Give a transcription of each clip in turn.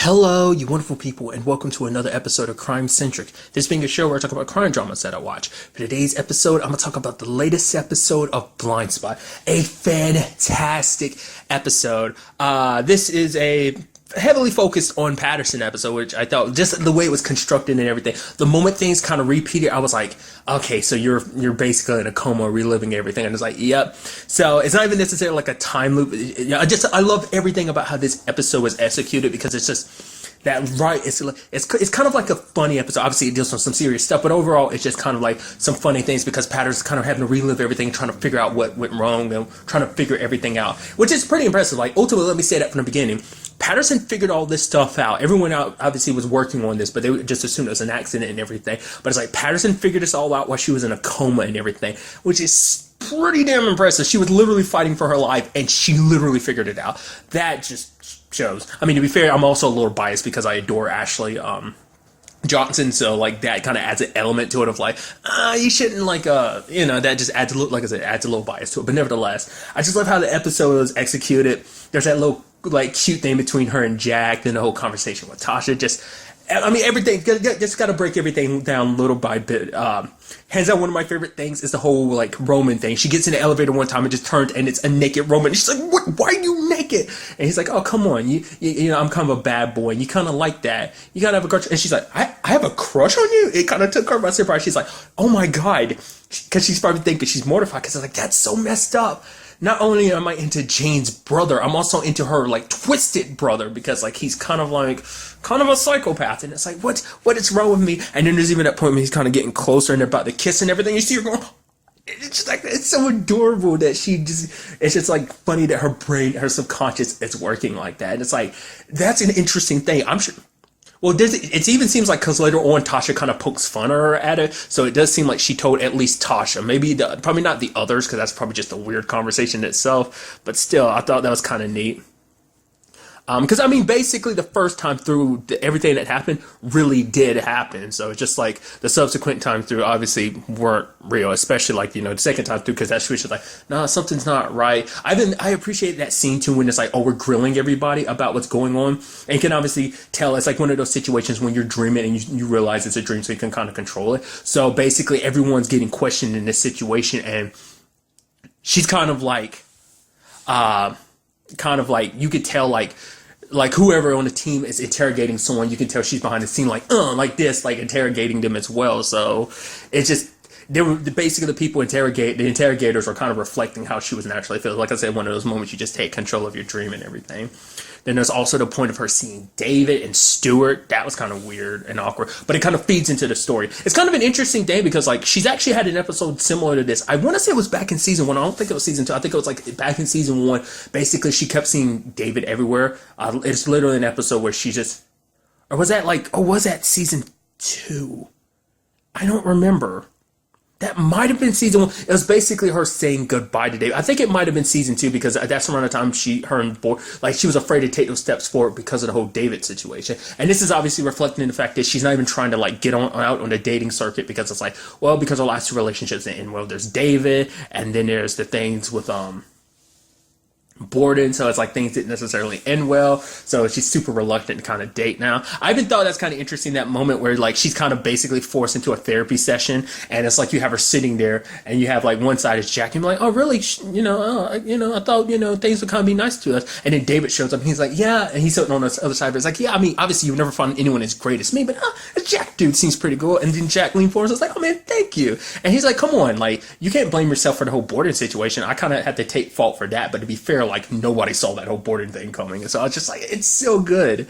Hello, you wonderful people, and welcome to another episode of Crime Centric. This being a show where I talk about crime dramas that I watch. For today's episode, I'm going to talk about the latest episode of Blindspot. A fantastic episode. This is a heavily focused on Patterson episode, which I thought just the way it was constructed and everything. The moment things kind of repeated, I was like, okay, so you're basically in a coma, reliving everything, and it's like, yep. So it's not even necessarily like a time loop. I love everything about how this episode was executed because it's just that right. It's kind of like a funny episode. Obviously, it deals with some serious stuff, but overall, it's just kind of like some funny things because Patterson's kind of having to relive everything, trying to figure out what went wrong and trying to figure everything out, which is pretty impressive. Like ultimately, let me say that from the beginning. Patterson figured all this stuff out. Everyone out obviously was working on this, but they just assumed it was an accident and everything. But it's like Patterson figured this all out while she was in a coma and everything, which is pretty damn impressive. She was literally fighting for her life, and she literally figured it out. That just shows. I mean, to be fair, I'm also a little biased because I adore Ashley Johnson, so like that kind of adds an element to it of like you shouldn't that just adds a little, like I said, adds a little bias to it. But nevertheless, I just love how the episode was executed. There's that little like cute thing between her and Jack, then the whole conversation with Tasha. Just, I mean, everything just got to break everything down little by bit. Hands down, one of my favorite things is the whole like Roman thing. She gets in the elevator one time and just turns and it's a naked Roman. And she's like, "What? Why are you naked?" And he's like, "Oh, come on, you know, I'm kind of a bad boy, and you kind of like that. You gotta have a crush." And she's like, I have a crush on you." It kind of took her by surprise. She's like, "Oh my god," because she's probably thinking she's mortified because like that's so messed up. Not only am I into Jane's brother, I'm also into her like twisted brother because like he's kind of a psychopath, and it's like what is wrong with me? And then there's even that point where he's kind of getting closer and they're about to kiss and everything. You see her going, it's just like it's so adorable that it's just like funny that her brain, her subconscious is working like that, and it's like that's an interesting thing. I'm sure. Well, it even seems like because later on Tasha kind of pokes fun at her at it, so it does seem like she told at least Tasha, probably not the others because that's probably just a weird conversation in itself. But still, I thought that was kind of neat. Because I mean, basically, the first time through, everything that happened really did happen. So it's just like the subsequent times through, obviously, weren't real. Especially like the second time through, because that's was like, nah, something's not right. I appreciate that scene too when it's like, oh, we're grilling everybody about what's going on, and you can obviously tell it's like one of those situations when you're dreaming and you realize it's a dream, so you can kind of control it. So basically, everyone's getting questioned in this situation, and she's kind of like you could tell like whoever on the team is interrogating someone, you can tell she's behind the scene like this, like interrogating them as well. So it's just they were basically the people the interrogators were kind of reflecting how she was naturally feeling. Like I said, one of those moments you just take control of your dream and everything. Then there's also the point of her seeing David and Stewart. That was kind of weird and awkward, but it kind of feeds into the story. It's kind of an interesting thing because like she's actually had an episode similar to this. I want to say it was back in season 1. I don't think it was season 2. I think it was like back in season 1. Basically, she kept seeing David everywhere. It's literally an episode where she just, or was that season 2? I don't remember. That might have been season 1. It was basically her saying goodbye to David. I think it might have been season 2 because that's around the time she was afraid to take those steps forward because of the whole David situation. And this is obviously reflecting in the fact that she's not even trying to like get out on the dating circuit because it's like, well, because her last 2 relationships didn't end well. There's David, and then there's the things with Borden, so it's like things didn't necessarily end well, so she's super reluctant to kind of date now. I even thought that's kind of interesting, that moment where like she's kind of basically forced into a therapy session, and it's like you have her sitting there and you have like one side is Jack and you're like, oh really, I thought things would kind of be nice to us, and then David shows up and he's like, yeah, and he's sitting on the other side, but it's like, yeah, I mean obviously you've never found anyone as great as me, but this Jack dude seems pretty cool. And then Jack leaned forward and was like, oh man, thank you. And he's like, come on, like you can't blame yourself for the whole Borden situation. I kind of had to take fault for that, but to be fair, like nobody saw that whole Borden thing coming, and so I was just like, it's so good.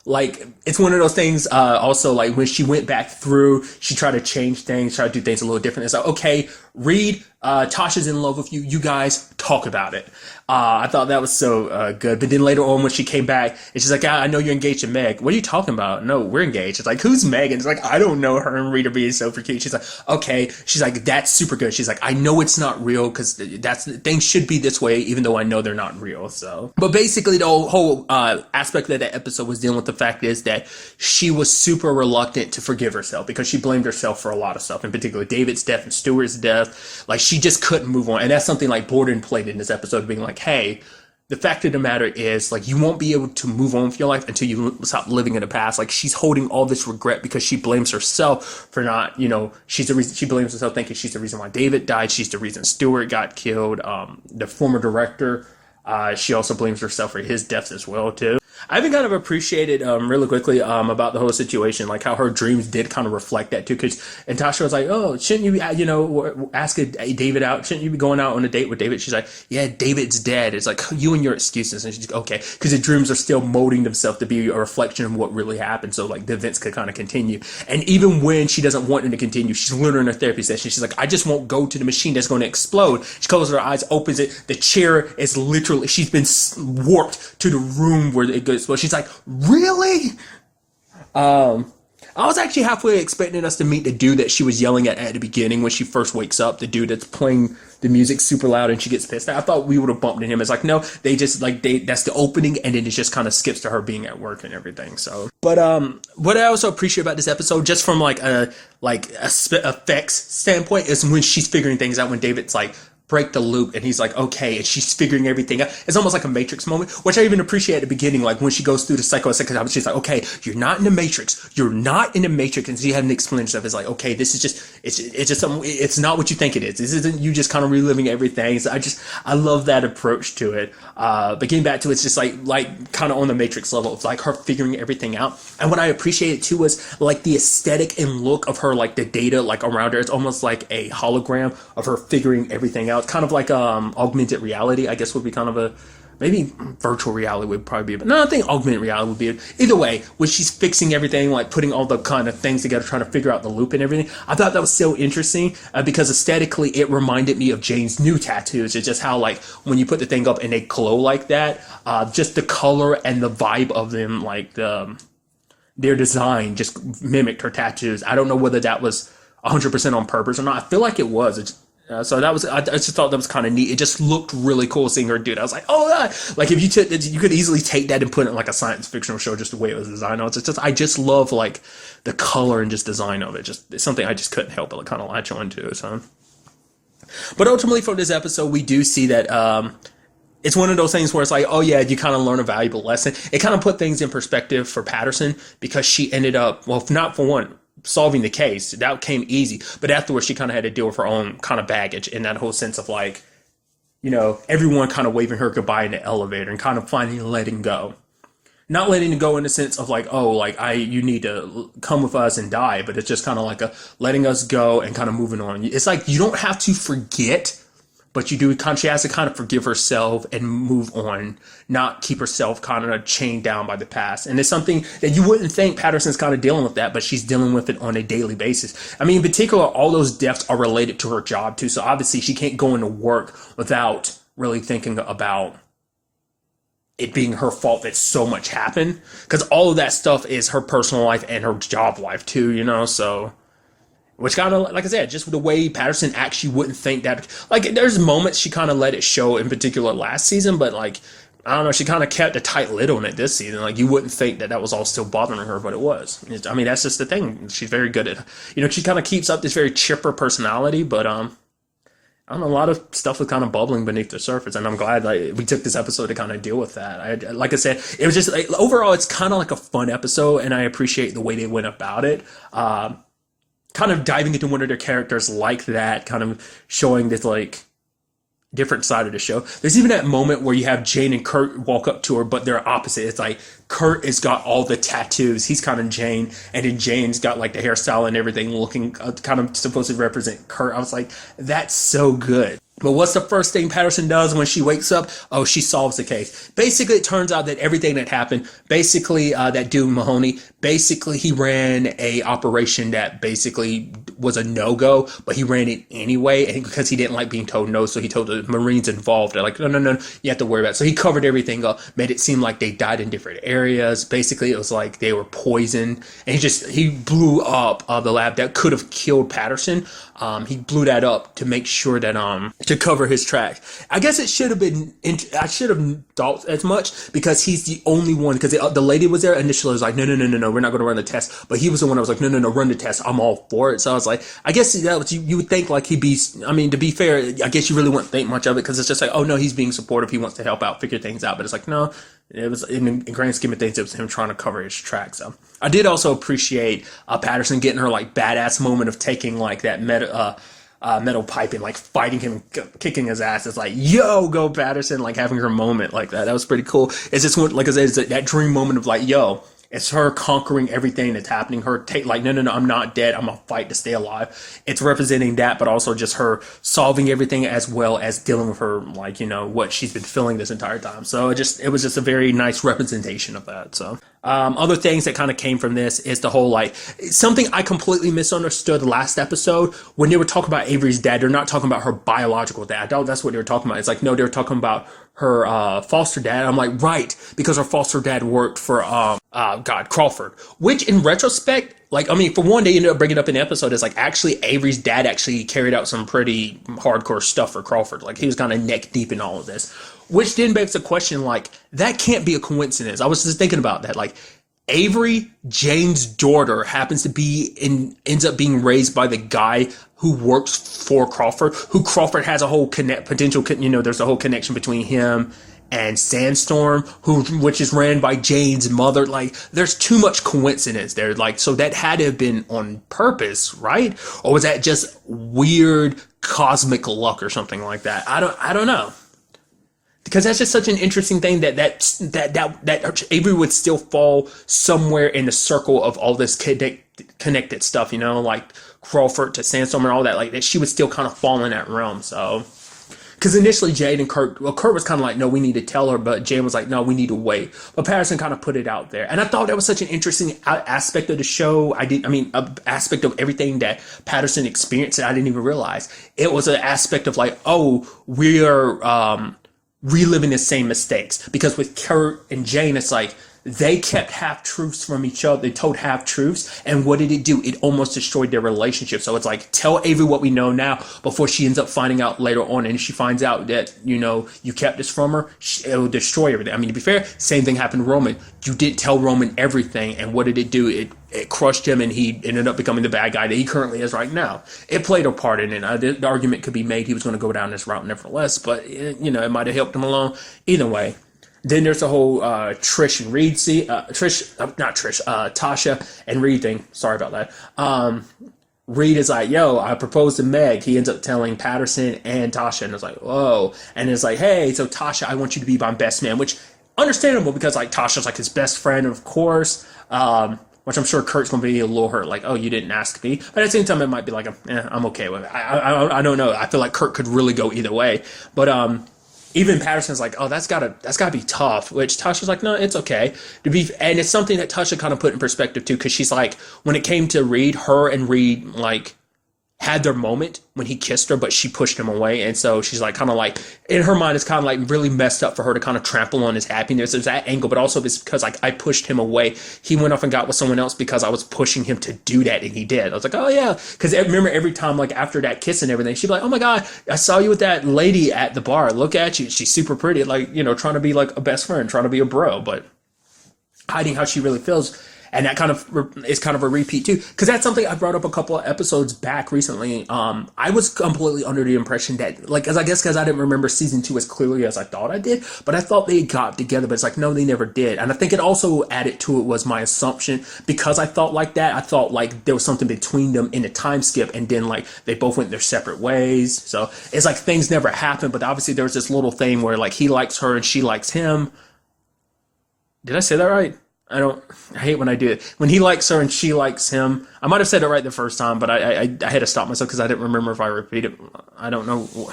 Like it's one of those things. Also, like when she went back through, she tried to change things, try to do things a little different. It's like, okay, Reed, Tasha's in love with you. You guys talk about it. I thought that was so good. But then later on, when she came back, and she's like, I know you're engaged to Meg. What are you talking about? No, we're engaged. It's like, who's Meg? And it's like, I don't know. Her and Reed are being so cute. She's like, okay. She's like, that's super good. She's like, I know it's not real because things should be this way, even though I know they're not real. So, but basically, the whole aspect of that episode was dealing with the fact is that she was super reluctant to forgive herself because she blamed herself for a lot of stuff, in particular David's death and Stewart's death. Like she just couldn't move on, and that's something like Borden played in this episode, being like, hey, the fact of the matter is, like, you won't be able to move on with your life until you stop living in the past. Like, she's holding all this regret because she blames herself for not, she's the reason, she blames herself thinking she's the reason why David died. She's the reason Stewart got killed. The former director, she also blames herself for his deaths as well, too. I even kind of appreciated really quickly about the whole situation, like how her dreams did kind of reflect that too. And Tasha was like, "Oh, shouldn't you, ask David out? Shouldn't you be going out on a date with David?" She's like, "Yeah, David's dead." It's like, you and your excuses. And she's like, "Okay," because the dreams are still molding themselves to be a reflection of what really happened. So like the events could kind of continue. And even when she doesn't want them to continue, she's literally in her therapy session. She's like, "I just won't go to the machine that's going to explode." She closes her eyes, opens it. The chair is literally, she's been warped to the room where it goes. Well, she's like, "Really?" I was actually halfway expecting us to meet the dude that she was yelling at the beginning when she first wakes up, the dude that's playing the music super loud and she gets pissed. I thought we would have bumped into him. It's like, no, they just that's the opening, and then it just kind of skips to her being at work and everything. So, but what I also appreciate about this episode, just from like a effects standpoint, is when she's figuring things out, when David's like, break the loop, and he's like, okay, and she's figuring everything out. It's almost like a Matrix moment, which I even appreciate at the beginning, like when she goes through the psychoanalysis, she's like, okay, you're not in the Matrix, and she hadn't explained stuff. It's like, okay, this is just, it's just something, it's not what you think it is. This isn't you just kind of reliving everything. So I love that approach to it. But getting back to it, it's just like kind of on the Matrix level, it's like her figuring everything out. And what I appreciated too was like the aesthetic and look of her, like the data like around her. It's almost like a hologram of her figuring everything out. Kind of like augmented reality, I guess, would be kind of a, maybe virtual reality would probably be, but no, I think augmented reality would be, either way, when she's fixing everything, like putting all the kind of things together, trying to figure out the loop and everything. I thought that was so interesting because aesthetically it reminded me of Jane's new tattoos. It's just how, like, when you put the thing up and they glow like that, just the color and the vibe of them, like their design just mimicked her tattoos. I don't know whether that was 100% on purpose or not. I feel like it was. So that was, I just thought that was kind of neat. It just looked really cool seeing her do it. I was like, oh, like if you took, you could easily take that and put it in like a science fictional show, just the way it was designed. I just love like the color and just design of it. It's something I just couldn't help but kind of latch on to. So, but ultimately for this episode, we do see that, it's one of those things where it's like, oh yeah, you kind of learn a valuable lesson. It kind of put things in perspective for Patterson, because she ended up, well, not for one, solving the case. That came easy, but afterwards she kind of had to deal with her own kind of baggage, in that whole sense of like, everyone kind of waving her goodbye in the elevator and kind of finally letting go. Not letting it go in the sense of like, oh, like you need to come with us and die, but it's just kind of like a letting us go and kind of moving on. It's like you don't have to forget, but she has to kind of forgive herself and move on, not keep herself kind of chained down by the past. And it's something that you wouldn't think Patterson's kind of dealing with that, but she's dealing with it on a daily basis. I mean, in particular, all those deaths are related to her job too. So obviously she can't go into work without really thinking about it being her fault that so much happened, because all of that stuff is her personal life and her job life too, so... Which kind of, like I said, just the way Patterson actually wouldn't think that, like, there's moments she kind of let it show, in particular last season, but like, I don't know, she kind of kept a tight lid on it this season. Like, you wouldn't think that was all still bothering her, but it was. I mean, that's just the thing. She's very good at, she kind of keeps up this very chipper personality, but I don't know, a lot of stuff was kind of bubbling beneath the surface, and I'm glad we took this episode to kind of deal with that. Like I said, it was just, like, overall, it's kind of like a fun episode, and I appreciate the way they went about it. Kind of diving into one of their characters like that, kind of showing this like different side of the show. There's even that moment where you have Jane and Kurt walk up to her, but they're opposite. It's like Kurt has got all the tattoos. He's kind of Jane, and then Jane's got like the hairstyle and everything, looking kind of supposed to represent Kurt. I was like, that's so good. But what's the first thing Patterson does when she wakes up? Oh, she solves the case. Basically, it turns out that everything that happened, basically, that dude Mahoney, basically he ran a operation that basically was a no-go, but he ran it anyway, and because he didn't like being told no, so he told the Marines involved, they're like, no, you have to worry about it. So he covered everything up, made it seem like they died in different areas. Basically, it was like they were poisoned, and he blew up the lab that could have killed Patterson. He blew that up to make sure that, to cover his tracks. I guess it should have been, I should have thought as much, because he's the only one, because the lady was there initially, was like, no, we're not going to run the test. But he was the one that was like, no, run the test. I'm all for it. So I was like, I guess you would think like he'd be, I mean, to be fair, I guess you really wouldn't think much of it because it's just like, oh no, he's being supportive. He wants to help out, figure things out. But it's like, no, it was in the grand scheme of things, it was him trying to cover his tracks. So I did also appreciate Patterson getting her like badass moment of taking like that metal pipe and like fighting him, kicking his ass. It's like, yo, go Patterson, like having her moment like that. That was pretty cool. It's just like I said, it's that dream moment of like, yo, it's her conquering everything that's happening. Her take like, no, I'm not dead. I'm gonna fight to stay alive. It's representing that, but also just her solving everything as well as dealing with her, like, what she's been feeling this entire time. So it was just a very nice representation of that. So other things that kind of came from this is the whole like something I completely misunderstood last episode when they were talking about Avery's dad. They're not talking about her biological dad. I thought that's what they were talking about. It's like, no, they were talking about her foster dad. I'm like, right, because her foster dad worked for Crawford, which in retrospect, like, I mean, for one, they ended up bringing up in the episode is like actually Avery's dad actually carried out some pretty hardcore stuff for Crawford. Like he was kind of neck deep in all of this, which then begs the question, like, that can't be a coincidence. I was just thinking about that. Like, Avery, Jane's daughter, ends up being raised by the guy who works for Crawford, who Crawford has a whole potential, there's a whole connection between him and Sandstorm, which is ran by Jane's mother. Like, there's too much coincidence there. Like, so that had to have been on purpose, right? Or was that just weird cosmic luck or something like that? I don't know. Because that's just such an interesting thing that Avery would still fall somewhere in the circle of all this connected stuff, like Crawford to Sandstorm and all that, like that she would still kind of fall in that realm. So, because initially Jade and Kurt was kind of like, no, we need to tell her, but Jade was like, no, we need to wait. But Patterson kind of put it out there, and I thought that was such an interesting aspect of the show. Aspect of everything that Patterson experienced that I didn't even realize. It was an aspect of like, oh, we are reliving the same mistakes, because with Kurt and Jane, it's like they kept half-truths from each other. They told half-truths, and what did it do? It almost destroyed their relationship. So it's like, tell Avery what we know now before she ends up finding out later on, and if she finds out that, you kept this from her, it'll destroy everything. I mean, to be fair, same thing happened to Roman. You didn't tell Roman everything, and what did it do? It crushed him, and he ended up becoming the bad guy that he currently is right now. It played a part in it. The argument could be made he was going to go down this route nevertheless, but it might have helped him along. Either way. Then there's the whole Tasha and Reed thing. Sorry about that. Reed is like, yo, I proposed to Meg. He ends up telling Patterson and Tasha, and it's like, whoa. And it's like, hey, so Tasha, I want you to be my best man, which understandable because like Tasha's like his best friend, of course. Which I'm sure Kurt's gonna be a little hurt, like, oh, you didn't ask me. But at the same time, it might be like, I'm okay with it. I don't know. I feel like Kurt could really go either way. But even Patterson's like, oh, that's gotta be tough. Which Tasha's like, no, it's okay. And it's something that Tasha kind of put in perspective too, because she's like, when it came to Reed, her and Reed like had their moment when he kissed her, but she pushed him away. And so she's like, kind of like, in her mind, it's kind of like really messed up for her to kind of trample on his happiness. There's that angle, but also it's because like I pushed him away. He went off and got with someone else because I was pushing him to do that, and he did. I was like, oh yeah. Because I remember every time, like after that kiss and everything, she'd be like, oh my God, I saw you with that lady at the bar. Look at you. She's super pretty. Like, trying to be like a best friend, trying to be a bro, but hiding how she really feels. And that kind of is kind of a repeat too, because that's something I brought up a couple of episodes back recently. I was completely under the impression that, like, because I didn't remember season 2 as clearly as I thought I did, but I thought they got together, but it's like, no, they never did. And I think it also added to it was my assumption, because I thought like that, I thought like there was something between them in the time skip, and then like they both went their separate ways. So it's like things never happened, but obviously there was this little thing where like he likes her and she likes him. Did I say that right? I hate when I do it. When he likes her and she likes him. I might have said it right the first time, but I had to stop myself because I didn't remember if I repeated it. I don't know.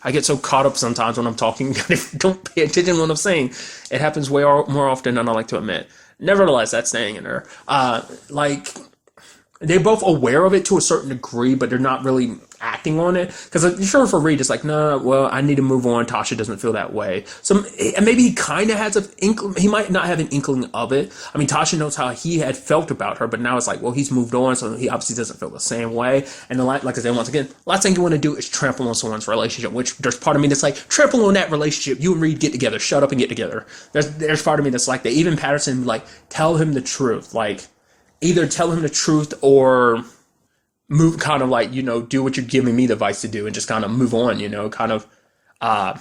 I get so caught up sometimes when I'm talking. I don't pay attention to what I'm saying. It happens way more often than I like to admit. Nevertheless, that's staying in there. Like, they're both aware of it to a certain degree, but they're not really acting on it. Because sure, for Reed, it's like, no, well, I need to move on. Tasha doesn't feel that way. So maybe he kind of has he might not have an inkling of it. I mean, Tasha knows how he had felt about her, but now it's like, well, he's moved on, so he obviously doesn't feel the same way. And like I said, once again, last thing you want to do is trample on someone's relationship, which there's part of me that's like, trample on that relationship. You and Reed get together. Shut up and get together. There's part of me that's like that. Even Patterson, like, tell him the truth. Like, either tell him the truth or move, kind of like, do what you're giving me the advice to do and just kind of move on, kind of uh,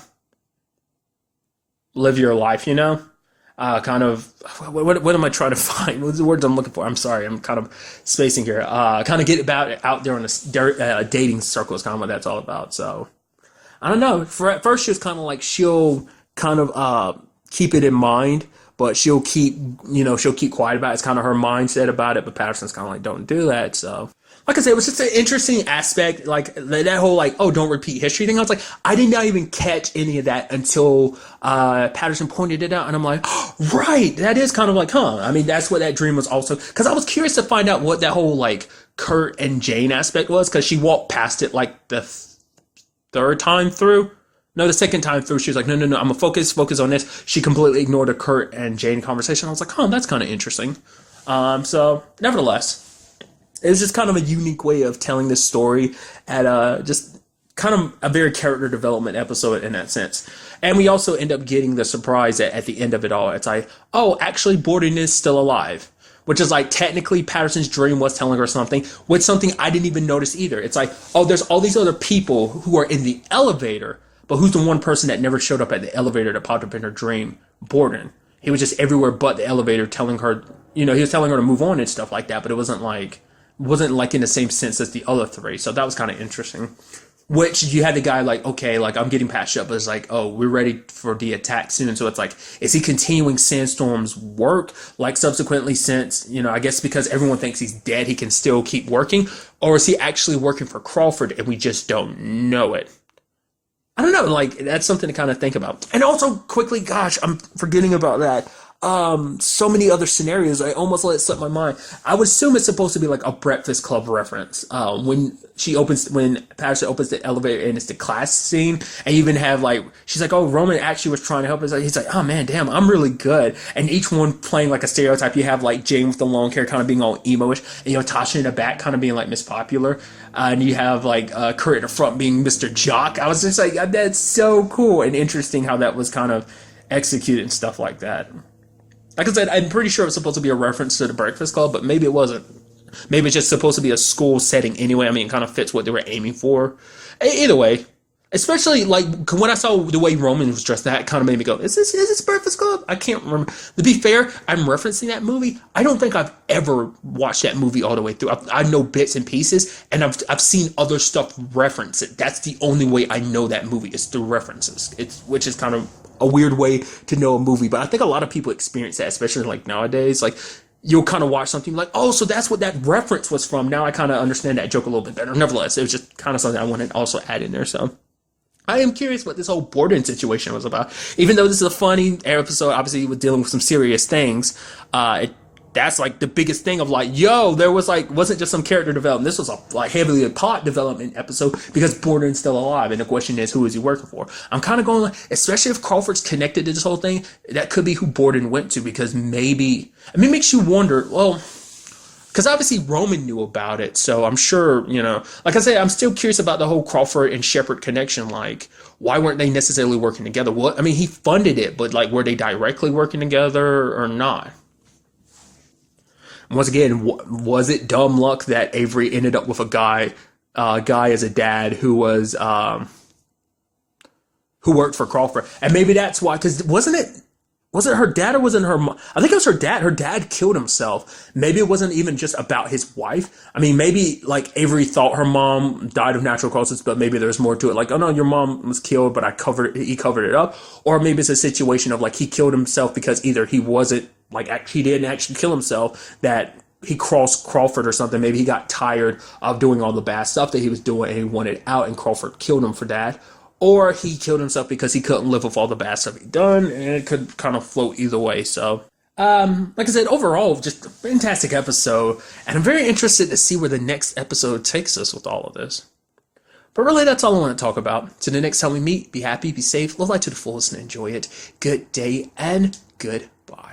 live your life, kind of what am I trying to find? What's the words I'm looking for? I'm sorry, I'm kind of spacing here. Kind of get about it out there in the dating circle is kind of what that's all about. So I don't know. At first, she was kind of like she'll kind of keep it in mind, but she'll keep quiet about it. It's kind of her mindset about it. But Patterson's kind of like, don't do that. So, like I said, it was just an interesting aspect, like that whole like, oh, don't repeat history thing. I was like, I did not even catch any of that until Patterson pointed it out, and I'm like, oh, right, that is kind of like, huh? I mean, that's what that dream was also, because I was curious to find out what that whole like Kurt and Jane aspect was, because she walked past it like the third time through. No, the second time through, she was like, no, I'm gonna focus on this. She completely ignored a Kurt and Jane conversation. I was like, that's kind of interesting. So nevertheless, it was just kind of a unique way of telling this story at just kind of a very character development episode in that sense. And we also end up getting the surprise at the end of it all. It's like, oh, actually, Borden is still alive. Which is like, technically Patterson's dream was telling her something, with something I didn't even notice either. It's like, oh, there's all these other people who are in the elevator, but who's the one person that never showed up at the elevator that popped up in her dream? Borden. He was just everywhere but the elevator, telling her, he was telling her to move on and stuff like that, but it wasn't like in the same sense as the other three. So that was kind of interesting. Which you had the guy like, okay, like I'm getting patched up, but it's like, oh, we're ready for the attack soon. So it's like, is he continuing Sandstorm's work? Like subsequently, since, I guess because everyone thinks he's dead, he can still keep working? Or is he actually working for Crawford and we just don't know it? I don't know, like that's something to kind of think about. And also quickly, gosh, I'm forgetting about that. So many other scenarios, I almost let it slip my mind. I would assume it's supposed to be like a Breakfast Club reference. When Patterson opens the elevator and it's the class scene, and you even have like, she's like, oh, Roman actually was trying to help us. He's like, oh man, damn, I'm really good. And each one playing like a stereotype. You have like Jane with the long hair kind of being all emo-ish, and Tasha in the back kind of being like Miss Popular. And you have like Kurt in the front being Mr. Jock. I was just like, that's so cool and interesting how that was kind of executed and stuff like that. Like I said, I'm pretty sure it's supposed to be a reference to the Breakfast Club, but maybe it wasn't. Maybe it's just supposed to be a school setting anyway. I mean, it kind of fits what they were aiming for. Either way, especially like when I saw the way Roman was dressed, that kind of made me go, is this Breakfast Club? I can't remember. To be fair, I'm referencing that movie. I don't think I've ever watched that movie all the way through. I know bits and pieces, and I've seen other stuff reference it. That's the only way I know that movie is through references. Which is kind of a weird way to know a movie, but I think a lot of people experience that, especially like nowadays. Like you'll kind of watch something like, oh, so that's what that reference was from. Now I kind of understand that joke a little bit better. Nevertheless, it was just kind of something I wanted to also add in there. So I am curious what this whole Borden situation was about. Even though this is a funny episode, obviously we're dealing with some serious things. That's like the biggest thing of like, yo, there was like, wasn't just some character development. This was a like heavily a plot development episode because Borden's still alive. And the question is, who is he working for? I'm kind of going like, especially if Crawford's connected to this whole thing, that could be who Borden went to, because maybe, I mean, it makes you wonder, well, because obviously Roman knew about it. So I'm sure, like I said, I'm still curious about the whole Crawford and Shepard connection. Like, why weren't they necessarily working together? What, I mean, he funded it, but like, were they directly working together or not? Once again, was it dumb luck that Avery ended up with a guy as a dad who was who worked for Crawford? And maybe that's why, because wasn't it her dad or wasn't her mom? I think it was her dad. Her dad killed himself. Maybe it wasn't even just about his wife. I mean, maybe like Avery thought her mom died of natural causes, but maybe there's more to it. Like, oh no, your mom was killed, but he covered it up. Or maybe it's a situation of like he killed himself because either he wasn't like he didn't actually kill himself, that he crossed Crawford or something. Maybe he got tired of doing all the bad stuff that he was doing and he wanted out, and Crawford killed him for that. Or he killed himself because he couldn't live with all the bad stuff he'd done, and it could kind of float either way. So, like I said, overall, just a fantastic episode, and I'm very interested to see where the next episode takes us with all of this. But really, that's all I want to talk about. So the next time we meet, be happy, be safe, live life to the fullest, and enjoy it. Good day, and good